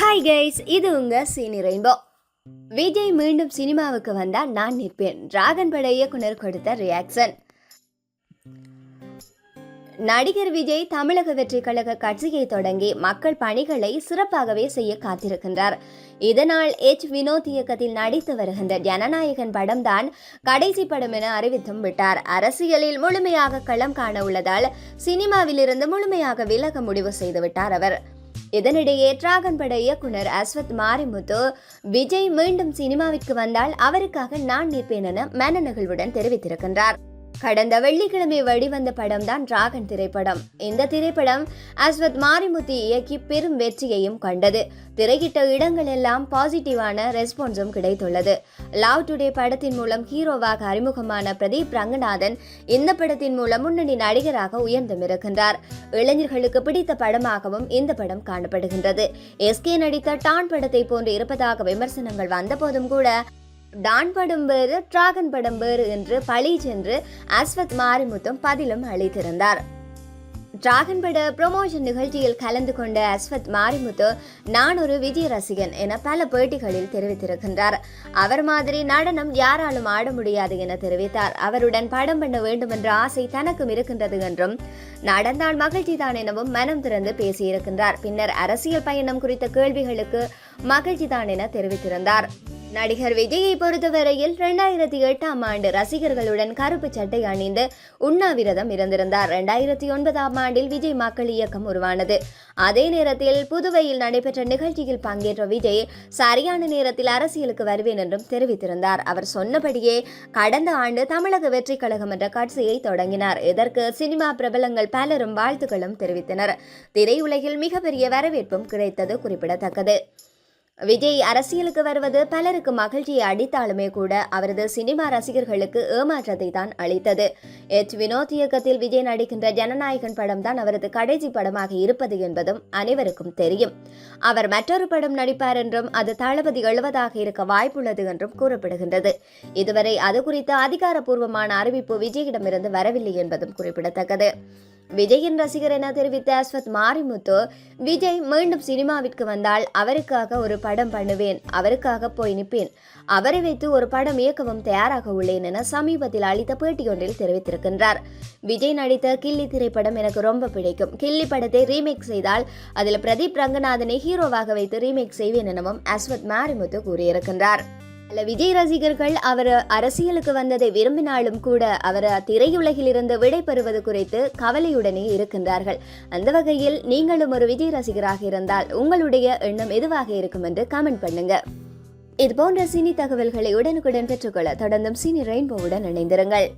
Hi guys, இது உங்க சீனி ரெயின்போ. விஜய் மீண்டும் சினிமாவுக்கு வந்தா நான் நிற்பேன். டிராகன் பட இயக்குனர் கொடுத்த ரியாக்ஷன். நடிகர் விஜய் தமிழக வெற்றி கழக கட்சியை தொடங்கி மக்கள் பணிகளை சிறப்பாகவே செய்ய காத்திருக்கின்றார். இதனால் வினோத் இயக்கத்தில் நடித்து வருகின்ற ஜனநாயகன் படம்தான் கடைசி படம் என அறிவித்தும் விட்டார். அரசியலில் முழுமையாக களம் காண உள்ளதால் சினிமாவிலிருந்து முழுமையாக விலக முடிவு செய்துவிட்டார் அவர். இதனிடையே டிராகன் பட இயக்குனர் அஸ்வத் மாரிமுத்து விஜய் மீண்டும் சினிமாவிற்கு வந்தால் அவருக்காக நான் நிற்பேன் என மனநிகழ்வுடன் தெரிவித்திருக்கின்றார். கடந்த வெள்ளிக்கிழமை வெளிவந்த படம் தான் டிராகன் திரைப்படம். இந்த திரைப்படம் அஸ்வத் மாரிமுத்து இயக்கி பெரும் வெற்றியையும் கண்டது. திரையிட்ட இடங்கள் எல்லாம் பாசிட்டிவான ரெஸ்பான்ஸும் கிடைத்துள்ளது. லவ் டுடே படத்தின் மூலம் ஹீரோவாக அறிமுகமான பிரதீப் ரங்கநாதன் இந்த படத்தின் மூலம் முன்னணி நடிகராக உயர்ந்துமிருக்கின்றார். இளைஞர்களுக்கு பிடித்த படமாகவும் இந்த படம் காணப்படுகின்றது. எஸ்கே நடித்த டான் படத்தை போன்று இருப்பதாக விமர்சனங்கள் வந்த போதும் கூட டான் படம் வேறு டிராகன் படம் வேறு என்று பழி சென்று அஸ்வத் மாரிமுத்தும் பதிலும் அளித்திருந்தார். டிராகன் பட ப்ரமோஷன் நிகழ்ச்சியில் கலந்து கொண்ட அஸ்வத் மாரிமுத்து நான் ஒரு விஜய் ரசிகன் என பல பேட்டிகளில் தெரிவித்திருக்கின்றார். அவர் மாதிரி நடனம் யாராலும் ஆட முடியாது என தெரிவித்தார். அவருடன் படம் பண்ண வேண்டும் என்ற ஆசை தனக்கும் இருக்கின்றது என்றும் நடந்தால் மகிழ்ச்சி தான் எனவும் மனம் திறந்து பேசியிருக்கின்றார். பின்னர் அரசியல் பயணம் குறித்த கேள்விகளுக்கு மகிழ்ச்சி தான் என தெரிவித்திருந்தார். நடிகர் விஜயை பொறுத்தவரையில் 2008ஆம் ஆண்டு ரசிகர்களுடன் கருப்பு சட்டை அணிந்து உண்ணாவிரதம் இருந்திருந்தார். 2009ஆம் ஆண்டில் விஜய் மக்கள் இயக்கம் உருவானது. அதே நேரத்தில் புதுவையில் நடைபெற்ற நிகழ்ச்சியில் பங்கேற்ற விஜய் சரியான நேரத்தில் அரசியலுக்கு வருவேன் என்றும் தெரிவித்திருந்தார். அவர் சொன்னபடியே கடந்த ஆண்டு தமிழக வெற்றி கழகம் என்ற கட்சியை தொடங்கினார். இதற்கு சினிமா பிரபலங்கள் பலரும் வாழ்த்துக்களும் தெரிவித்தனர். திரையுலகில் மிகப்பெரிய வரவேற்பும் கிடைத்தது குறிப்பிடத்தக்கது. விஜய் அரசியலுக்கு வருவது பலருக்கு மகிழ்ச்சியை அளித்தாலுமே கூட அவரது சினிமா ரசிகர்களுக்கு ஏமாற்றத்தை தான் அளித்தது. வினோத் இயக்கத்தில் விஜய் நடிக்கின்ற ஜனநாயகன் படம் தான் அவரது கடைசி படமாக இருப்பது என்பதும் அனைவருக்கும் தெரியும். அவர் மற்றொரு படம் நடிப்பார் என்றும் அது தளபதி 70 இருக்க வாய்ப்புள்ளது என்றும் கூறப்படுகின்றது. இதுவரை அது குறித்த அதிகாரப்பூர்வமான அறிவிப்பு விஜயிடமிருந்து வரவில்லை என்பதும் குறிப்பிடத்தக்கது. விஜயின் ரசிகர் என தெரிவித்த அஸ்வத் மாரிமுத்து விஜய் மீண்டும் சினிமாவிற்கு வந்தால் அவருக்காக ஒரு படம் பண்ணுவேன், அவருக்காக போய் நிற்பேன், அவரை வைத்து ஒரு படம் இயக்கவும் தயாராக உள்ளேன் என சமீபத்தில் அளித்த பேட்டியொன்றில் தெரிவித்திருக்கின்றார். விஜய் நடித்த கில்லி திரைப்படம் எனக்கு ரொம்ப பிடிக்கும். கில்லி படத்தை ரீமேக் செய்தால் அதில் பிரதீப் ரங்கநாதனை ஹீரோவாக வைத்து ரீமேக் செய்வேன் எனவும் அஸ்வத் மாரிமுத்து கூறியிருக்கின்றார். விஜய் ரசிகர்கள் அவர் அரசியலுக்கு வந்ததை விரும்பினாலும் கூட அவர் திரையுலகில் இருந்து விடை பெறுவது குறித்து கவலையுடனே இருக்கின்றார்கள். அந்த வகையில் நீங்களும் ஒரு விஜய் ரசிகராக இருந்தால் உங்களுடைய எண்ணம் எதுவாக இருக்கும் என்று கமெண்ட் பண்ணுங்க. இது போன்ற சினி தகவல்களை உடனுக்குடன் பெற்றுக்கொள்ள தொடர்ந்தும் சீனி ரெயின்போவுடன் இணைந்திருங்கள்.